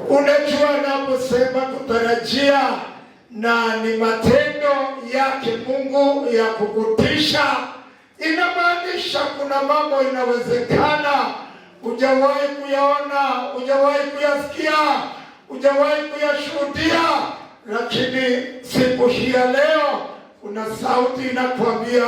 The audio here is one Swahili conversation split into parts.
Unajua naposema kutarajia na ni matendo yake Mungu ya kukutisha, inamaanisha kuna mambo inawezekana hujawahi kuyaona, hujawahi kuyasikia, hujawahi kuyashuhudia, lakini siku hii ya leo kuna sauti inakwambia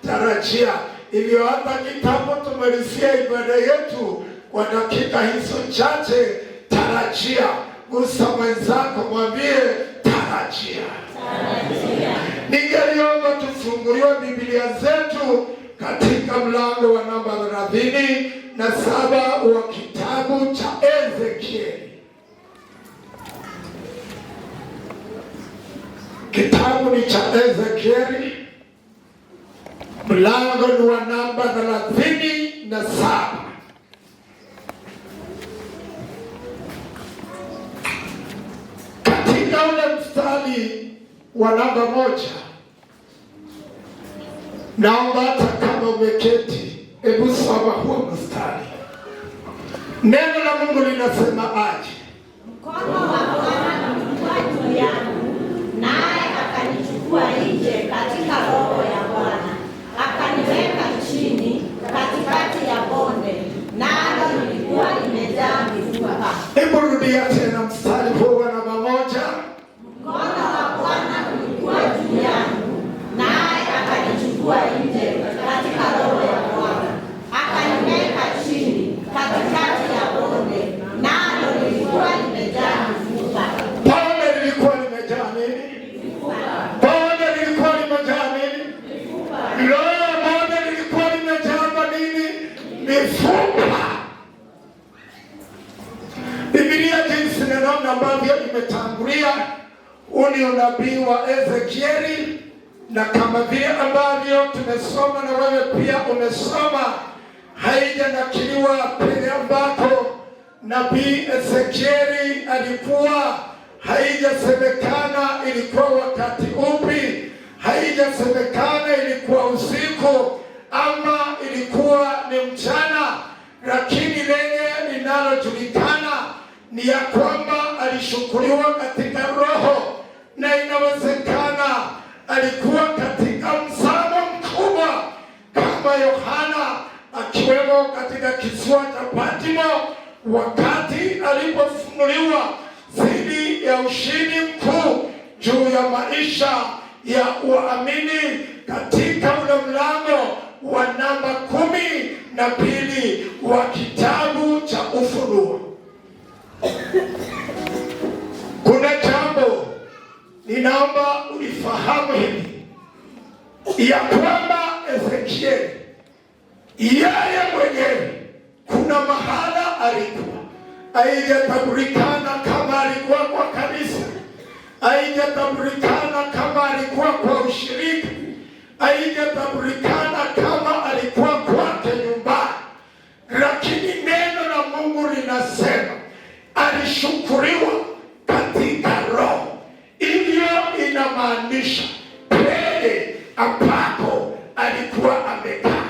tarajia. Hivyo hata kitabu tumalizia ibada yetu kwa dakika hizo chache, tarajia. Gusa mwenzako mwambie tarajia. Ningeliomba tufunguliwe Biblia zetu katika mlango wa namba 37 wa kitabu cha Ezekieli. Kitabu ni cha Ezekieli, mlango ni wa namba 37. Katika ule mstari wa namba 1, naomba hata kama umeketi, hebu soma huo mstari. Neno la Mungu linasema aje? Mkono wa Bwana ulikuwa juu yangu, naye akanichukua nje katika roho ya Bwana, akaniweka chini katikati ya bonde, nalo lilikuwa limejaa mifupa. Hebu rudia tena mstari huo wa namba 1. Mkono wa Bwana ulikuwa juu yangu, naye akanichukua nje katika roho ya Bwana, akaniweka chini katikati ya bonde, nalo lilikuwa limejaa mifupa. Bonde lilikuwa limejaa nini? Bonde lilikuwa limejaa nini? Bonde lilikuwa limejaa nini? Mifupa. Biblia jinsi neno ambavyo imetangulia, uni unabii wa Ezekieli, na kama vile ambavyo tumesoma na wewe pia umesoma, haijanakiliwa pale ambapo nabii Ezekieli alikuwa, haijasemekana ilikuwa wakati upi, haijasemekana ilikuwa usiku ama ilikuwa ni mchana, lakini lenye linalojulikana ni ya kwamba alishukuliwa katika roho, na inawezekana alikuwa katika msamo mkubwa kama Yohana akiwemo katika kisiwa cha Patmo, wakati alipofunuliwa dhidi ya ushindi mkuu juu ya maisha ya waamini katika ule mlango wa namba 12 wa kitabu cha Ufunuo. Kuna jambo ninaomba ulifahamu hili, ya kwamba Ezekieli yeye mwenyewe kuna mahala alikuwa, haijatambulikana kama alikuwa kwa kanisa, haijatambulikana kama alikuwa kwa ushirika, haijatambulikana kama alikuwa kwake nyumbani, lakini neno la Mungu linasema alishukuriwa katika roho. Hivyo inamaanisha pale ambapo alikuwa amekaa,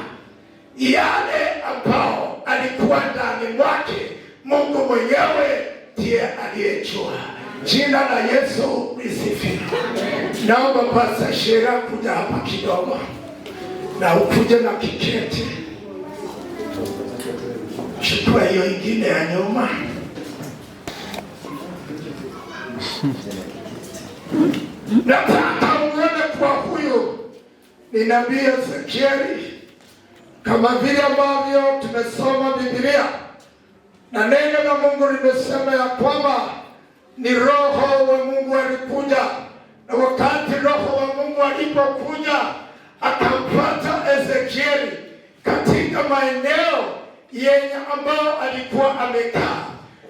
yale ambao alikuwa ndani mwake, Mungu mwenyewe ndiye aliyejua. Jina la Yesu lisifiwe. Naomba Pastor Shera kuja hapa kidogo, na ukuje na kiketi. Chukua hiyo ingine ya nyuma. Nataka uone kwa huyu ni nabii Ezekieli, kama vile ambavyo tumesoma Biblia, na neno la Mungu limesema ya kwamba ni roho wa Mungu alikuja, na wakati roho wa Mungu alipokuja akampata Ezekieli katika maeneo yenye ambao alikuwa amekaa,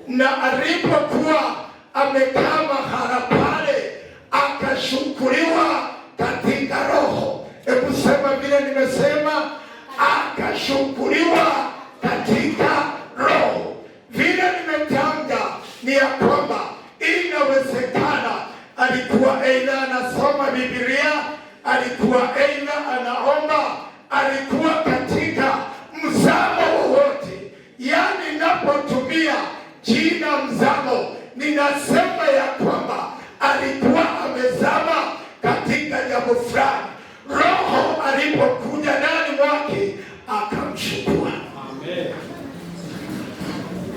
na alipokuwa amekaa mahala pale akashukuriwa katika roho. Hebu sema vile nimesema, akashukuriwa katika roho. Vile nimetanga ni ya kwamba inawezekana alikuwa aidha anasoma Biblia, alikuwa aidha anaomba, alikuwa katika mzamo wowote. Yani napotumia jina mzamo, ninasema ya kwamba alikuwa amezama katika jambo fulani. Roho alipokuja ndani mwake akamchukua. Amen.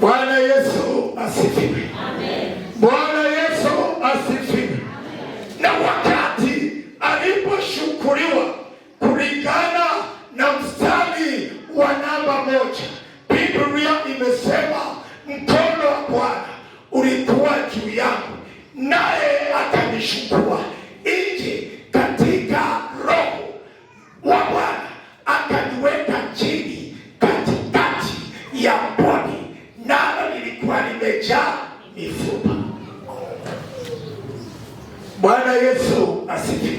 Bwana Yesu asifiwe. Amen. Bwana Yesu asifiwe. Amen. Na wakati aliposhukuliwa kulingana na mstari wa namba 1, Biblia imesema mkono wa Bwana ulikuwa juu yangu, naye akanishukua nje katika roho wa Bwana, akaniweka chini katikati ya bonde, nalo lilikuwa limejaa mifupa. Bwana Yesu asifiwe.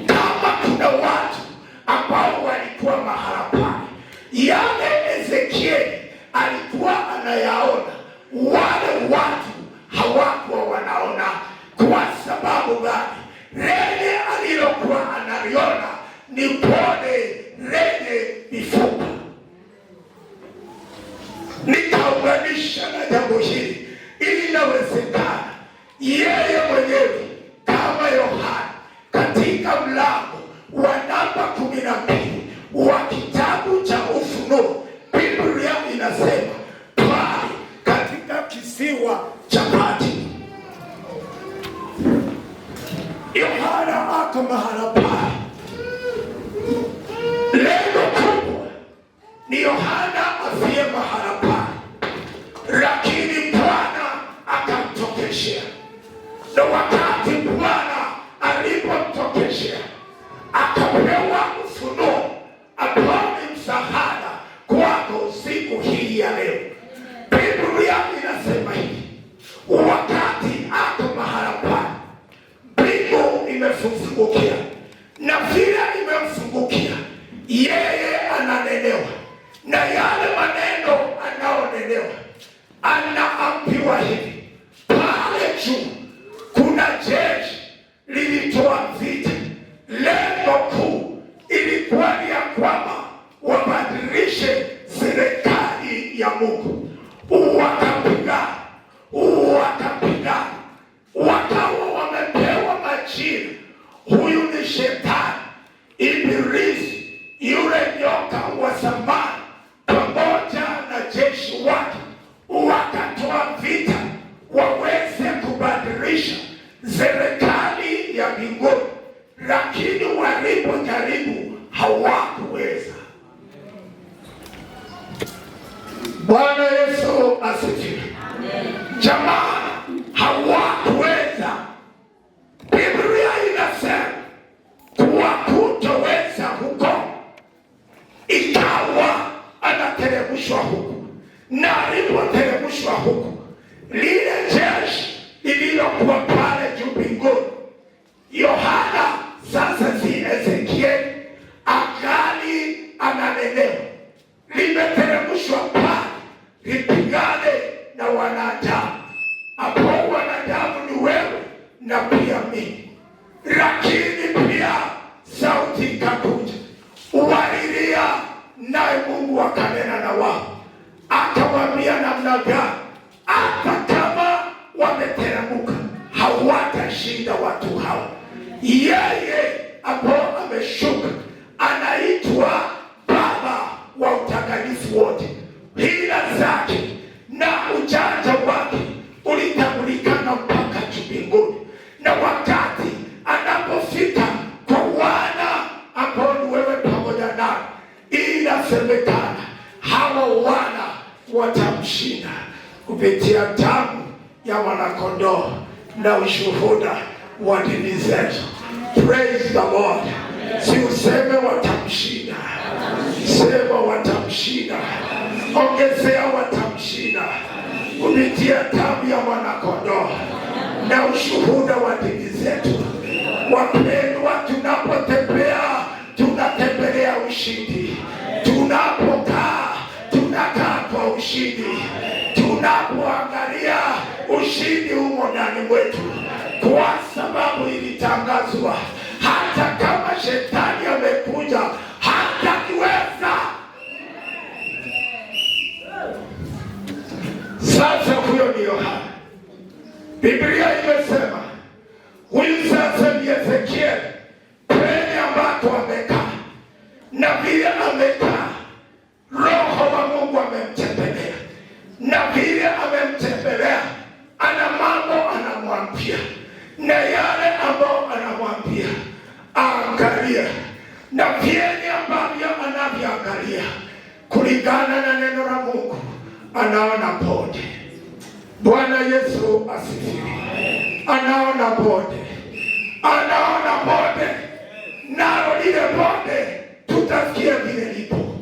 Kama kuna watu ambao walikuwa mahala pale, yale Ezekieli alikuwa anayaona, wale watu hawakuwa wanaona. Kwa sababu gani? Lenye alilokuwa analiona ni bonde lenye mifupa. Nikaunganisha na jambo hili, ili inawezekana yeye mwenyewe kama Yohana katika mlango wa namba 12 wa kitabu cha Ufunuo, Biblia inasema pale katika kisiwa cha Patmo, Yohana ako mahala pale. Lengo kubwa ni Yohana afie mahala pale, lakini Bwana akamtokeshea. Na wakati Bwana alipomtokeshea, akapewa ufunuo ambao ni msaada kwako siku hii ya leo. Biblia inasema hivi, wakati ako mahala pale, mbingu imefungukia, na vile imemfungukia yeye ananenewa, na yale maneno anaonenewa anaambiwa hivi, pale juu kuna jeshi lilitoa vita. Lengo kuu ilikuwa ni ya kwamba wabadilishe serikali ya Mungu. Wakapigana, wakawa wamepewa majina. Huyu ni Shetani, Ibilisi, yule nyoka wa zamani, pamoja na jeshi wake. Wakatoa vita waweze kubadilisha serikali ya mbinguni, lakini walipojaribu hawakuweza. Bwana Yesu asifiwe. Jamani, hawakuweza. Biblia inasema kuwa kutoweza huko, ikawa anateremshwa huku, na alipoteremshwa huku, lile jeshi lililokuwa pale juu mbinguni, Yohana sasa si Ezekieli akali ananenewa, limeteremshwa pale lipigane na wanadamu, ambao wanadamu ni wewe na pia mimi. Lakini pia sauti ikakuja, walilia, naye Mungu akanena na wao, akawaambia namna gani hata kama wameteremka hawatashinda watu hawa. Yeye ambao ameshuka anaitwa Baba wa utakatifu wote. Hila zake na ujanja wake ulitambulikana mpaka juu mbinguni, na wakati anapofika kwa wana ambao ni wewe pamoja nao, inasemekana hawa wana watamshinda kupitia damu ya mwanakondoo na ushuhuda wa dini zetu. Praise the Lord. Si useme watamshinda, sema watamshinda, ongezea watamshinda kupitia damu ya mwanakondoo na ushuhuda wa dini zetu. Wapendwa, tunapotembea tunatembelea ushindi, tunapokaa tunakaa kwa ushindi, tunapoangalia ushindi humo ndani mwetu, kwa sababu ilitangazwa hata kama shetani amekuja hatakiweza. Sasa huyo ni Yohana Biblia imesema huyu sasa ni Ezekieli, penye ambako amekaa na vile amekaa, Roho wa Mungu amemtembelea, na vile amemtembelea ana mambo anamwambia, na yale ambayo anamwambia angalia, na vyenye ambavyo anavyoangalia kulingana na neno la Mungu anaona bonde. Bwana Yesu asifiwe. Anaona bonde, anaona bonde, nalo lile bonde tutasikia vile lipo.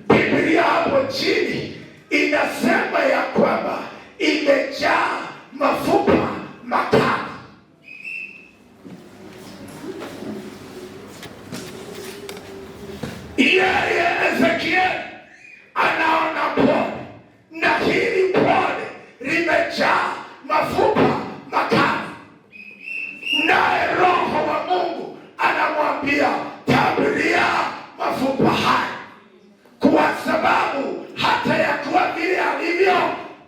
Biblia hapo chini inasema ya kwamba imejaa mafupa makavu. Yeye Ezekieli anaona bonde, na hili bonde limejaa mafupa makavu, naye Roho wa Mungu anamwambia tabiria mafupa haya, kwa sababu hata yakuwa vile alivyo,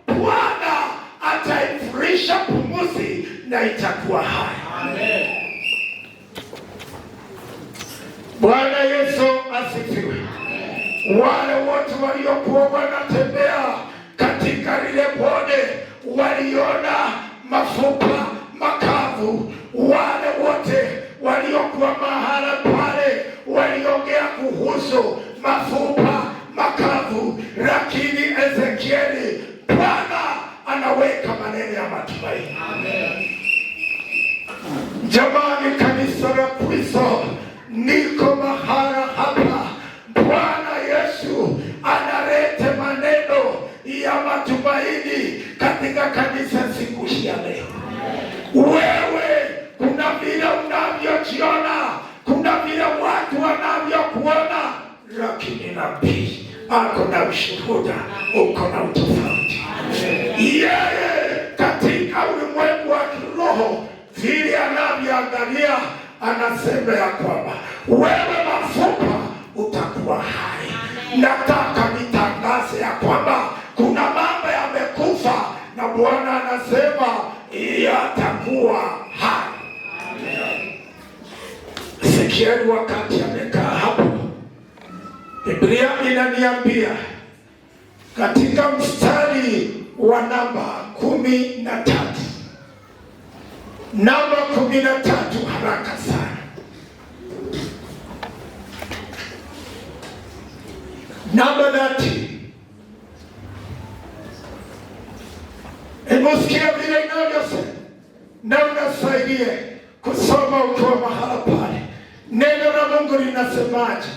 Bwana ataifurisha pumuzi na itakuwa hai. Amen. Bwana Yesu asifiwe. Wale wote waliokuwa wanatembea katika lile bonde waliona mafupa makavu. Wale wote waliokuwa mahala pale waliongea kuhusu mafupa makavu, lakini Ezekieli, Bwana anaweka maneno ya matumaini. Amen. Jamani, kanisa la Kristo, niko mahala hapa, Bwana Yesu analeta maneno ya matumaini katika kanisa siku hii ya leo. Wewe kuna vile unavyojiona, kuna vile watu wanavyokuona, lakini nabii ako na ushuhuda, uko na utofauti. Yeye katika ulimwengu wa kiroho vile anavyoangalia, anasema ya kwamba wewe mafupa utakuwa hai. Nataka nitangaze ya kwamba kuna mambo yamekufa na Bwana anasema yatakuwa hai. Ezekieli wakati amekaa hapo, Biblia inaniambia katika mstari wa namba 13, namba 13, haraka sana. Namba 30. Hebu sikia vile inavyosema, na unasaidie kusoma ukiwa mahala pale. Neno la Mungu linasemaje?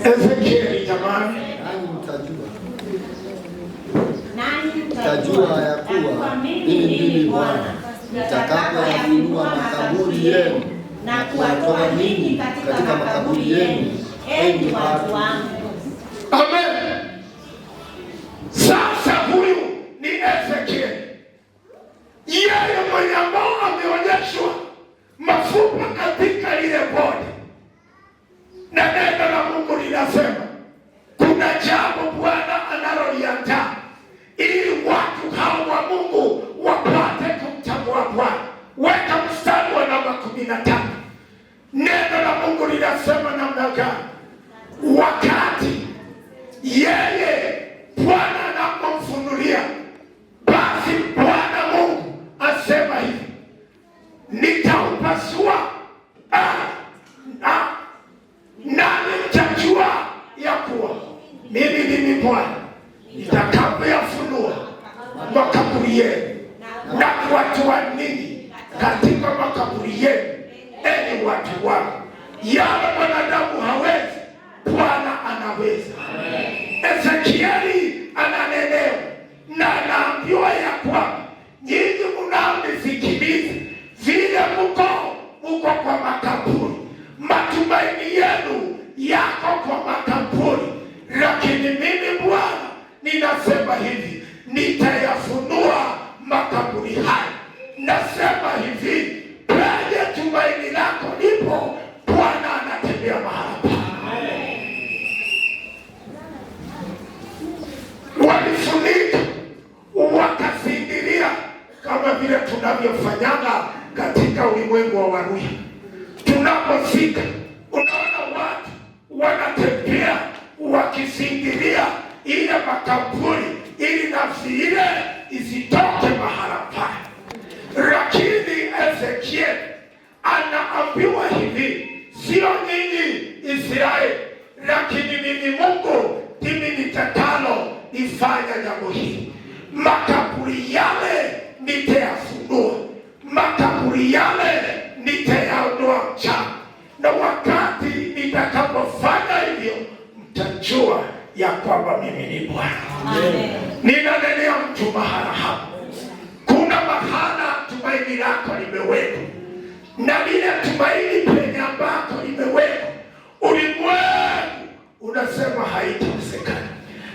Ezekieli, jamani, mtajua ya kuwa mimi ndimi Bwana nitakapoyafunua makaburi yenu na kuwatoa ninyi katika makaburi yenu, enyi watu wangu. Amen. Sasa huyu ni Ezekieli, yeye mwenye ambao ameonyeshwa mafupa katika lile bonde, na neno la Mungu linasema kuna jambo Bwana analoliandaa ili watu hao wa Mungu wapate kumtambua Bwana. Weka mstari wa namba 15. Neno la Mungu linasema namna gani? Wakati yeye Bwana anapomfunulia, basi Bwana Mungu asema hivi, nitaupasua nami mtajua ya kuwa mimi ndimi Bwana nitakapoyafunua makaburi yenu na kuwatoa ninyi katika makaburi yenu, enyi watu wangu. Yale mwanadamu hawezi, Bwana anaweza. Ezekieli ananenewa na anaambiwa ya kwamba nyinyi mnaonisikiliza, vile mko kwa makaburi, matumaini yenu yako kwa makaburi, lakini mimi Bwana ninasema hivi, nitayafunua makaburi haya. Nasema hivi, penye tumaini lako lipo, Bwana ulimwengu wa Waluhya. Tunapofika unaona watu wanatembea wakisingilia ile makaburi ili nafsi ile isitoke mahala pale. Lakini Ezekiel anaambiwa hivi, sio nyinyi Israeli, lakini mimi Mungu ndimi nitakalo ifanya jambo hili. Makaburi yale nitayafunua, makaburi yale nitayaondoa mchana, na wakati nitakapofanya hivyo mtajua ya kwamba mimi ni Bwana. Ninanenea mtu mahala hapa, kuna mahala tumaini lako limewekwa, na lile tumaini penye ambako limewekwa ulimwengu unasema haitawezekana,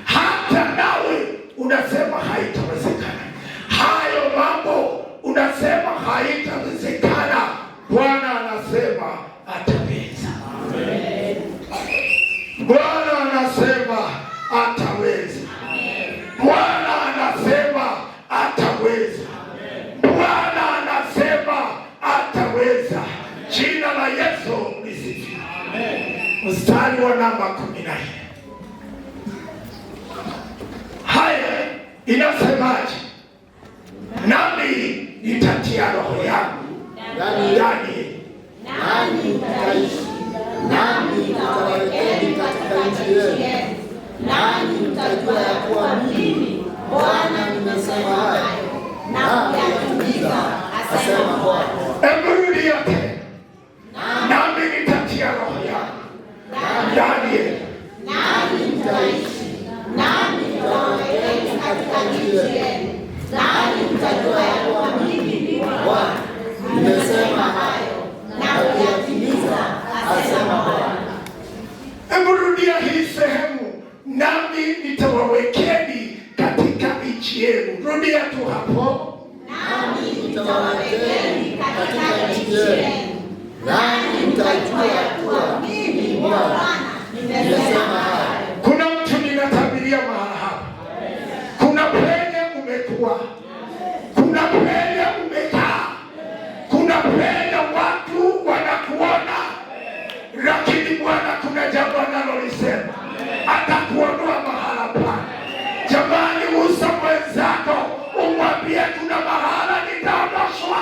hata nawe unasema haitawezekana. Hayo mambo unasema haitawezekana, Bwana anasema ataweza. Bwana anasema ataweza. Bwana anasema ataweza. Bwana anasema ataweza. Jina la Yesu lisifiwe. Mstari wa namba 14. Haya inasemaje? Nami nitatia roho yangu ndani, nanyi mtaishi, nami nitawawekeni katika nchi yenu, nanyi mtajua ya kuwa mimi Bwana nimesema hayo na kuyatimiza, asema Bwana. Hebu rudia tena. Nami nitatia roho yangu ndani yenu, nanyi mtaishi, nami nitawawekeni katika nchi yenu, nanyi mtajua ya kuwa mimi ni Bwana nimesema hayo na kuyatimiza, asema Bwana. Hebu rudia hii sehemu, nami nitawawekeni katika nchi yenu. Rudia tu hapo. Nami nitawawekeni katika nchi yenu, nanyi mtajua ya kuwa mimi Bwana nimesema hayo. Kuna mtu ninatabiria mahala hapa, kuna penye umekuwa, kuna penye umekaa, kuna penye watu wanakuona, lakini Bwana kuna jambo analolisema, atakuondoa mahala pale. Jamani, usa mwenzako umwambie kuna mahala nitaondoshwa.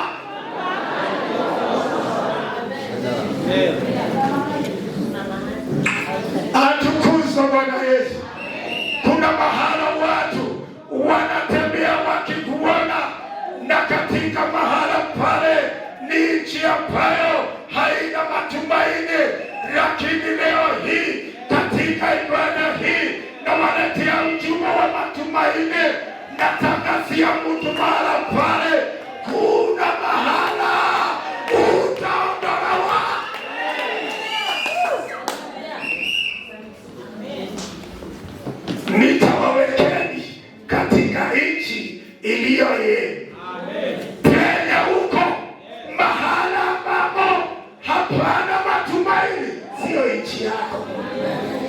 Atukuzwe Bwana Yesu. Kuna mahala watu wanatembea wakikuona, na katika mahala pale ni nchi ambayo haina matumaini, lakini leo hii katika ibada hii nawaletea ujumbe wa matumaini. Natangazia mtu mahala pale kuna mahala utaondolewa. Nitawawekeni katika nchi iliyo yenu. Penye huko mahala ambapo hapana matumaini, sio nchi yako.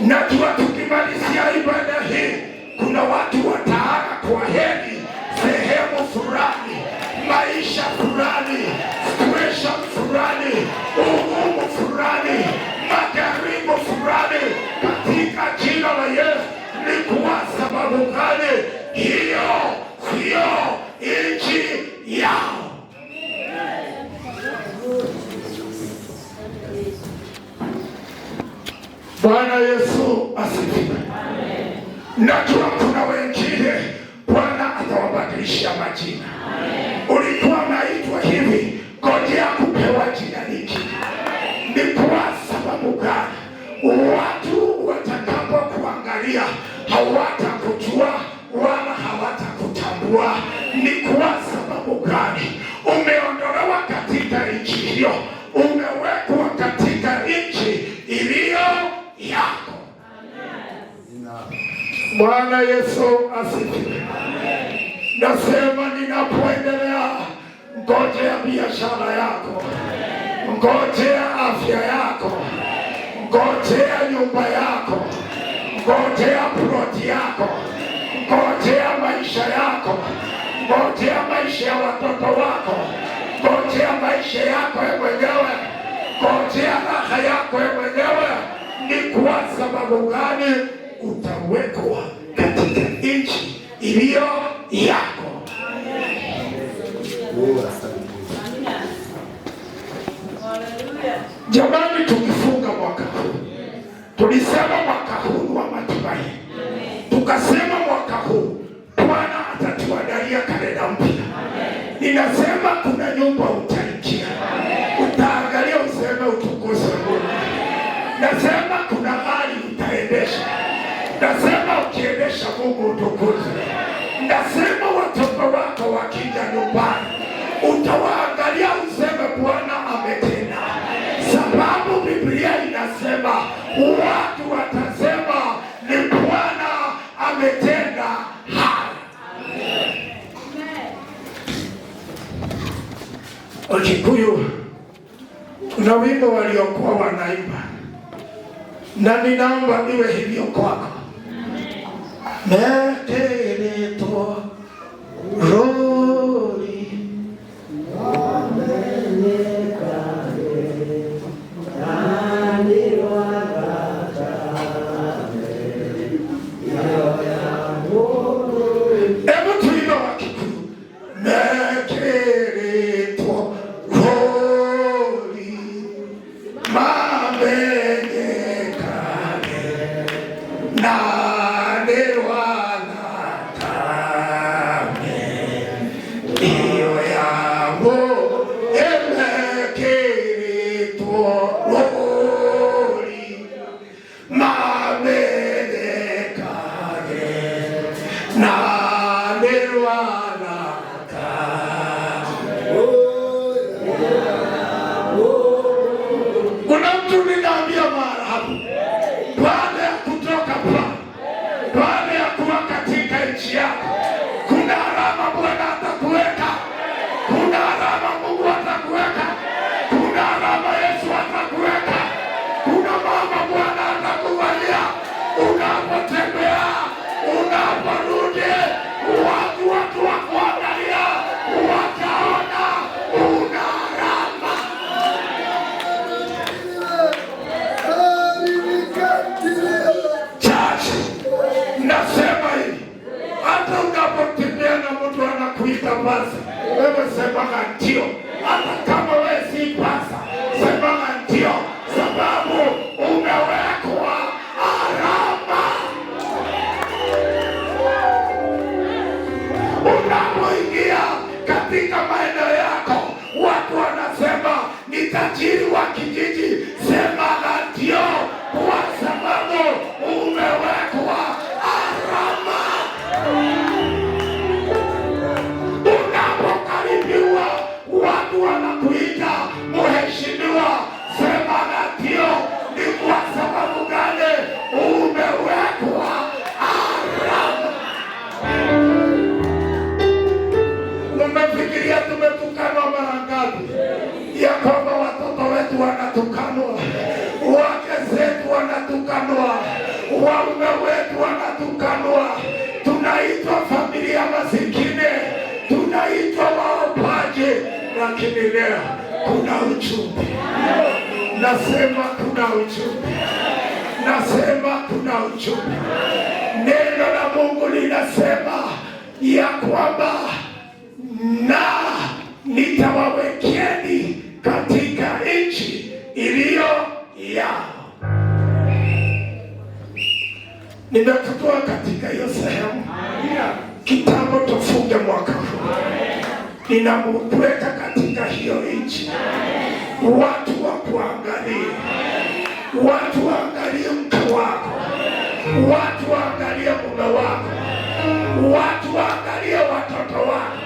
Najua tukimalizia ibada hii kuna watu wataaga kwa heri sehemu fulani, maisha fulani, situation fulani, ugumu fulani, majaribu fulani. Katika jina la Yesu, ni kwa sababu gani? Hiyo sio nchi yao. Bwana Yesu asifiwe. Najua kuna wengine Bwana atawabadilishia majina. Ulikuwa unaitwa hivi, ngojea kupewa jina lingine. Ni kwa sababu gani? Watu watakapokuangalia hawatakujua wala hawatakutambua. Ni kwa sababu gani? Umeondolewa katika nchi hiyo, umewekwa katika nchi iliyo yako. Bwana Yesu asifiwe. Nasema ninapoendelea, ngojea biashara yako, ngojea afya yako, ngojea nyumba yako, ngojea ploti yako, ngojea maisha yako, ngojea maisha ya watoto wako, ngojea maisha yako wewe mwenyewe, ngojea raha yako wewe mwenyewe. Ni kwa sababu gani? Utawekwa katika nchi iliyo yako. Jamani, tukifunga mwaka huu, tulisema mwaka huu wa matumaini. Tukasema mwaka huu Bwana atatuandalia kalenda mpya. Ninasema kuna nyumba utaingia, utaangalia useme utukuze Mungu. Nasema kuna gari utaendesha, nasema ukiendesha Mungu utukuze. Nasema watoto wako wakija nyumbani utawaangalia useme Bwana ametenda. Sababu Biblia inasema watu watasema ni Bwana ametenda haya. Wakikuyu kuna wimbo waliokuwa wanaimba, na ninaomba iwe hivyo kwako. Metereto rori wewe sema ndio. Hata kama wewe si pasa, sema ndio, sababu umewekwa alama. Unapoingia katika maeneo yako, watu wanasema ni tajiri wa kijiji, sema ndio, kwa sababu umewekwa alama. Watu wanakuita mheshimiwa, sema ndio. Ni kwa sababu gani? Umewekwa alama. Umefikiria tumetukanwa mara ngapi? Ya kwamba watoto wetu wanatukanwa, wake zetu wanatukanwa, waume wetu wanatukanwa. Tunaitwa familia masikini, tunaitwa waopaji. Lakini leo kuna ujumbe. Nasema kuna ujumbe. Nasema kuna ujumbe. Neno la Mungu linasema ya kwamba na nitawawekeni katika nchi iliyo yao. Nimekutoa katika hiyo sehemu. Kitambo tufunge mwaka huu. Ninakuweka katika hiyo nchi. Watu wa kuangalia, watu waangalie mke wako, watu waangalie mume wako, watu waangalie watoto wako,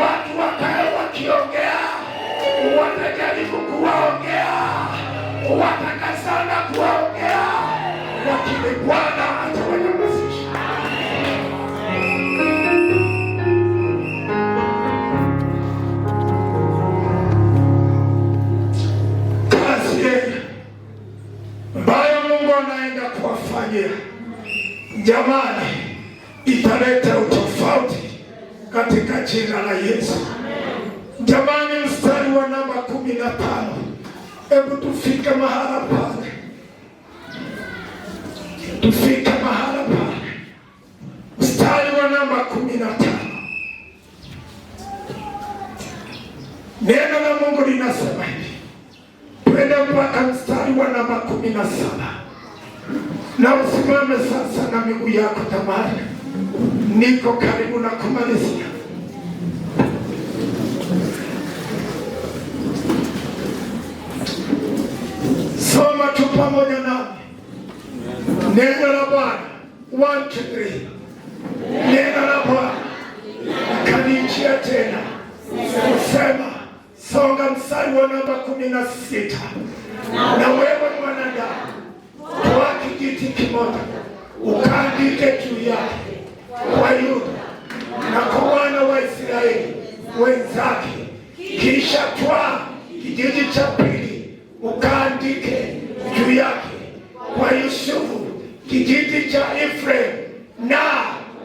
watu wakae wakiongea, watajaribu kuwaongea, watakasana kuwaongea, lakini Bwana atawanyamazisha. Ambayo Mungu anaenda kuwafanyia, jamani, italeta utofauti katika jina la Yesu. Jamani, mstari wa namba 15. Hebu tufike mahala pale, tufike mahala pale. Mstari wa namba 15. Neno la Mungu linasema hivi. Twende mpaka mstari wa namba 17. Na usimame sasa na miguu yako tamani. Niko karibu na kumalizia. Soma tu pamoja nami. Neno la Bwana. 1, 2, 3. Neno la Bwana kanijia tena. Sema, songa mstari wa namba 16. Na wewe mwanadamu, kwa kijiti kimoja ukaandike juu yake kwa Yuda na kwa wana wa Israeli wenzake. Kisha twaa kijiti cha pili ukaandike juu yake kwa Yusufu kijiti cha Efraimu na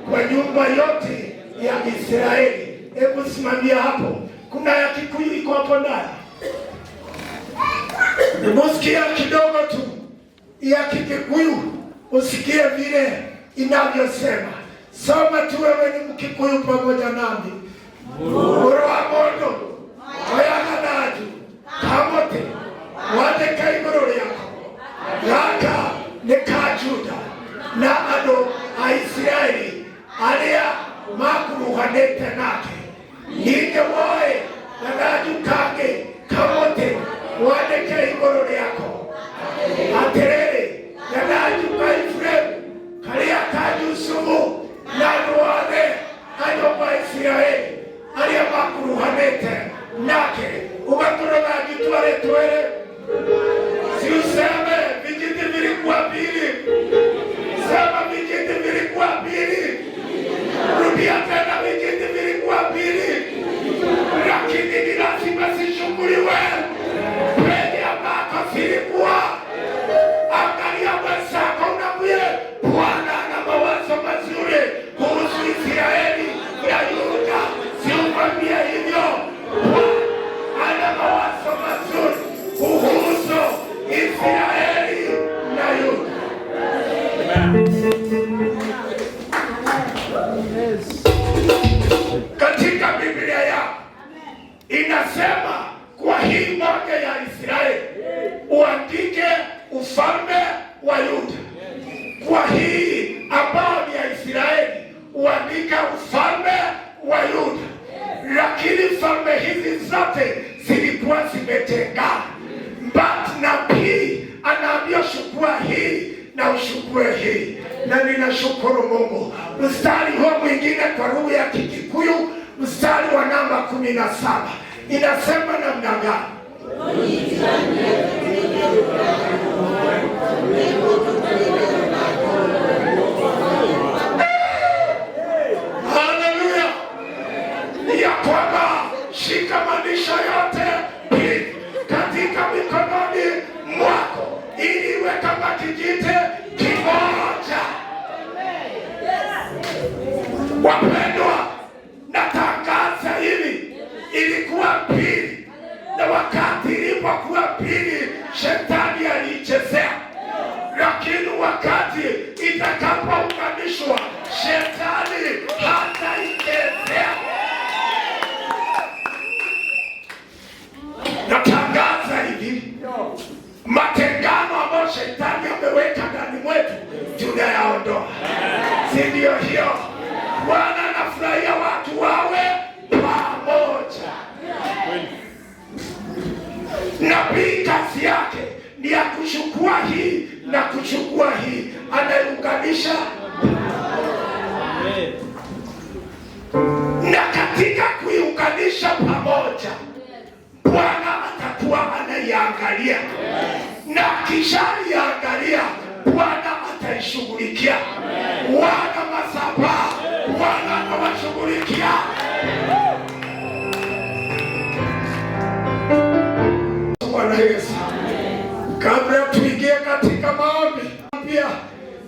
kwa nyumba yote ya Israeli. Hebu simamia hapo. Kuna ya Kikuyu iko hapo ndani. Usikia kidogo tu ya Kikuyu, usikie vile inavyosema. Soma tu, wewe ni Mkikuyu pamoja nami. Oroa mondo oyaganaju kamote wadeka igoro yako gaka ne ka Juda na ado a Israeli alia makuruhanete nake nike woe nagaju kage kamote wadeka igoro yako aterere nagaju ka Efraimu kalia ka Yusufu na duade ado pa Israeli alia makuruhanete nake ugatoroga gitware twere. Si useme vijiti vilikuwa pili. Sema vijiti vilikuwa pili. Rudia tena vijiti vilikuwa pili. Lakini ni lazima zishughuliwe pale ambako zilikuwa. Angalia mwenzako unamwambia Bwana ana mawazo mazuri kuhusu Israeli ya Yuda. Si umwambie hivyo. Ana mawazo mazuri kuhusu Israeli na Yuda. Katika Biblia yako inasema kwa hii moja ya Israeli uandike ufalme wa Yuda. Kwa hii ambao ni ya Israeli uandike ufalme wa Yuda. Lakini falme hizi zote zilikuwa zimetengana. But nabii anaambia chukua hii na ushukue hii. Na ninashukuru Mungu. Mstari huo mwingine kwa lugha ya Kikuyu, mstari wa namba 17. Inasema namna gani? Haleluya. Ya kwamba shikamanisha yote katika mikononi mwako ili iwe kama kijiti kimoja. Wapendwa, natangaza hili ilikuwa pili, na wakati ilipokuwa pili shetani aliichezea, lakini wakati itakapounganishwa shetani hataichezea. Natangaza hivi, matengano ambayo shetani ameweka ndani mwetu tunayaondoa. Si ndio hiyo? Bwana anafurahia watu wawe pamoja. Nabii kazi yake ni ya kuchukua hii na kuchukua hii, anaiunganisha. Na katika kuiunganisha pamoja Bwana atakuwa anaiangalia. Na kisha iangalia Bwana ataishughulikia. Wana madhabahu Bwana atawashughulikia. Bwana Yesu. Kabla tuingie katika maombi, pia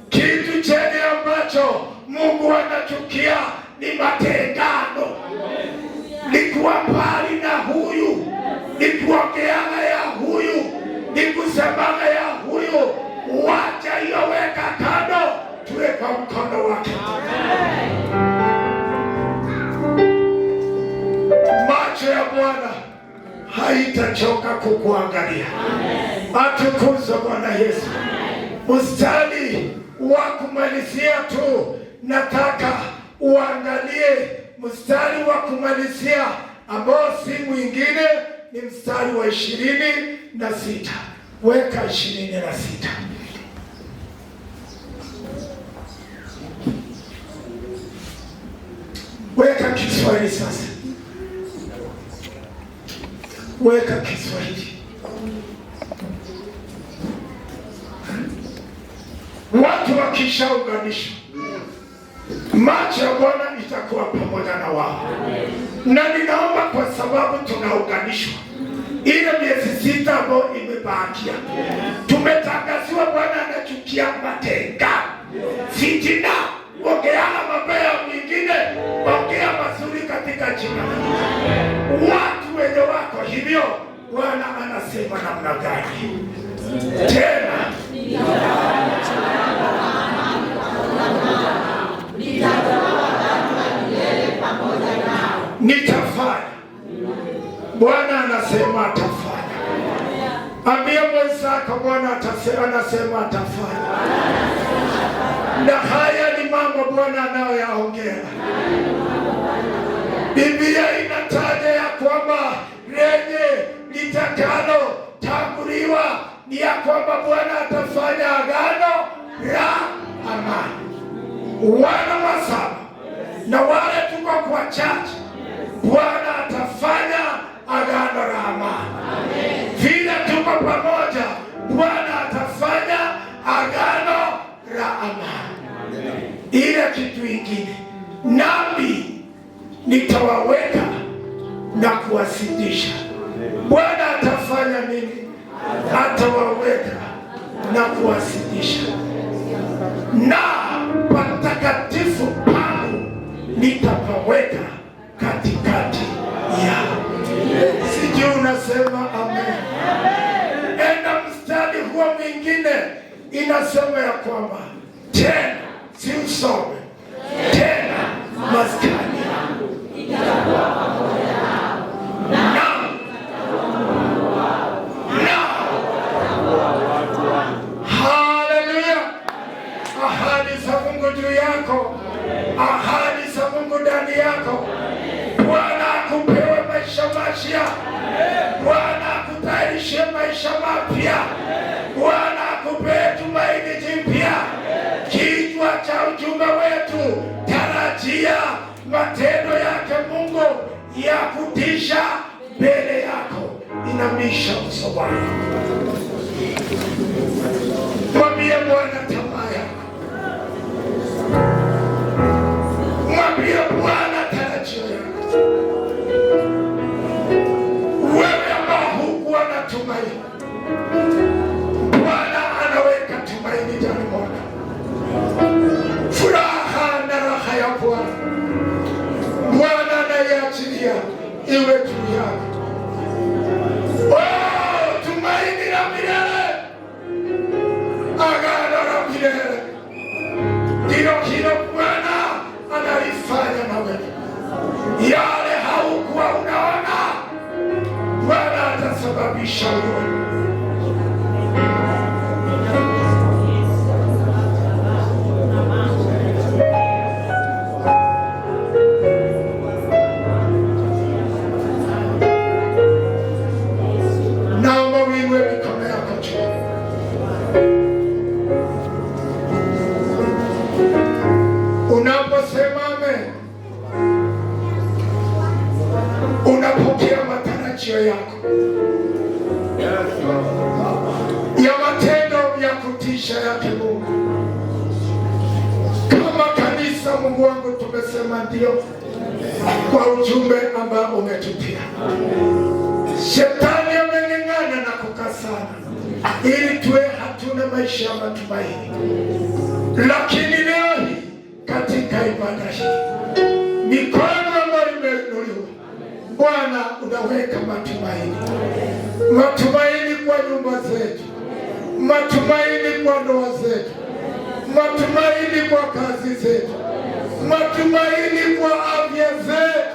kitu chenye ambacho Mungu anachukia ni matengano. ni kuwa mbali na huyu, ni kuongeana ya huyu, ni kusemana ya huyu. Wacha hiyo, weka kando, tuwe kwa mkono wake. Macho ya Bwana haitachoka kukuangalia. Atukuzwe Bwana Yesu. Mstari wa kumalizia tu, nataka uangalie mstari wa kumalizia ambao si mwingine, ni mstari wa 26. Weka 26. Weka Kiswahili sasa. Weka Kiswahili. Watu wakishaunganishwa, macho ya Bwana itakuwa pamoja na wao. Na ninaomba kwa sababu tunaunganishwa, ile miezi 6 ambayo imebakia, tumetangaziwa Bwana anachukia matengano, fitina, ongeana mabaya mwingine, ongea mazuri katika jina. Watu wenye wako hivyo, Bwana anasema namna gani? Tena nitafanya. Bwana anasema atafanya. Ambia mwenzako, Bwana anasema atafanya. Na haya ni mambo Bwana anayoyaongea. Biblia inataja ya kwamba lenye litakalo tanguliwa ni ya kwamba Bwana atafanya agano la amani. Wana wa saba na wale tuko kwa chache, Bwana atafanya agano la amani. Vile tuko pamoja, Bwana atafanya agano la amani. Ile kitu ingine, nami nitawaweka na kuwasidisha. Bwana atafanya nini? Atawaweka na kuwasidisha, na patakatifu pangu nitapaweka katikati yao. Sijui unasema amen. Enda mstari huo mwingine inasema ya kwamba tena, si usome tena, maskani yangu itakuwa pamoja nao, nao haleluya. Ahadi za Mungu juu yako, ahadi za Mungu ndani yako. Bwana akupewe maisha mapya, Bwana akutayarishie maisha mapya, Bwana akupee tumaini jipya. Kichwa cha ujumbe wetu, tarajia matendo yake Mungu ya kutisha mbele yako. Inamisha uso wako, mwambie Bwana tamaa yako, mwambie Bwana tarajio yako. Wewe ambao hukuwa na tumaini, Bwana anaweka tumaini ndani mwako. Furaha na raha ya Bwana, Bwana anaiachilia iwe juu yako. Oh, tumaini la milele, agano la milele, ndilo hilo Bwana analifanya na wewe. Yale haukuwa unaona, Bwana atasababisha uone. Unapokea matarajio yako ya matendo ya kutisha yake Mungu. Kama kanisa, Mungu wangu, tumesema ndio kwa ujumbe ambao umetupia. Shetani ameng'ang'ana na kukasana ili tuwe hatuna maisha ya matumaini, lakini leo hii katika ibada hii mikono ambayo imeinuliwa Bwana unaweka matumaini, matumaini kwa nyumba zetu, matumaini kwa ndoa zetu, matumaini kwa kazi zetu, matumaini kwa afya zetu.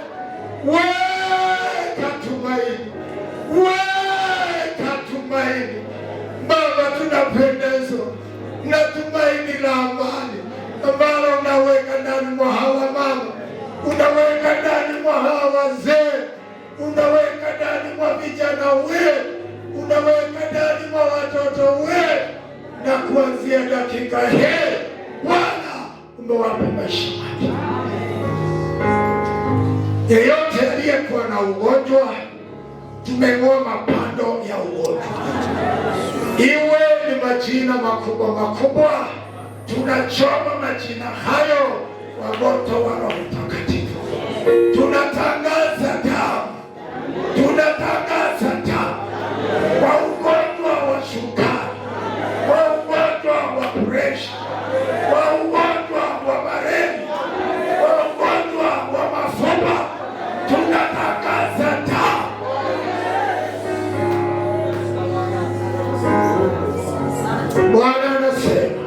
Weka tumaini, weka tumaini Baba, tunapendezwa na tumaini la amani ambalo unaweka ndani mwa hawa mama, unaweka ndani mwa hawa wazee, unaweka ndani mwa vijana wetu, unaweka ndani mwa watoto wetu, na kuanzia dakika hii Bwana umewapa maisha mapya. Yeyote aliyekuwa na ugonjwa, tumeng'oa mapando ya ugonjwa, iwe ni majina makubwa makubwa, tunachoma majina hayo kwa moto wa Roho Mtakatifu. Tunatangaza damu, tunatangaza damu kwa ugonjwa wa sukari, kwa ugonjwa wa presha, kwa ugonjwa wa malaria, kwa ugonjwa wa mafuba, tunatangaza damu. Bwana anasema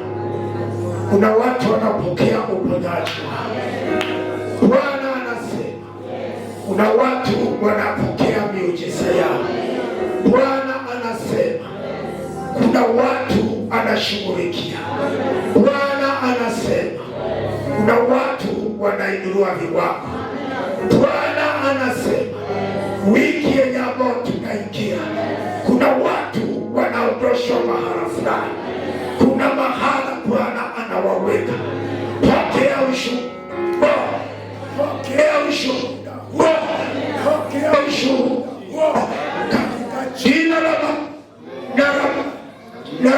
kuna watu wanapokea uponyaji. Bwana anasema kuna watu wanapokea miujiza yao. Bwana anasema kuna watu anashughulikia. Bwana anasema kuna watu wanainuliwa viwango. Bwana anasema wiki yenye ambayo tunaingia, kuna watu wanaondoshwa mahala fulani, kuna mahala Bwana anawaweka. Pokea ushuhuda, pokea ushuhuda, pokea ushuhuda katika jina la Baba na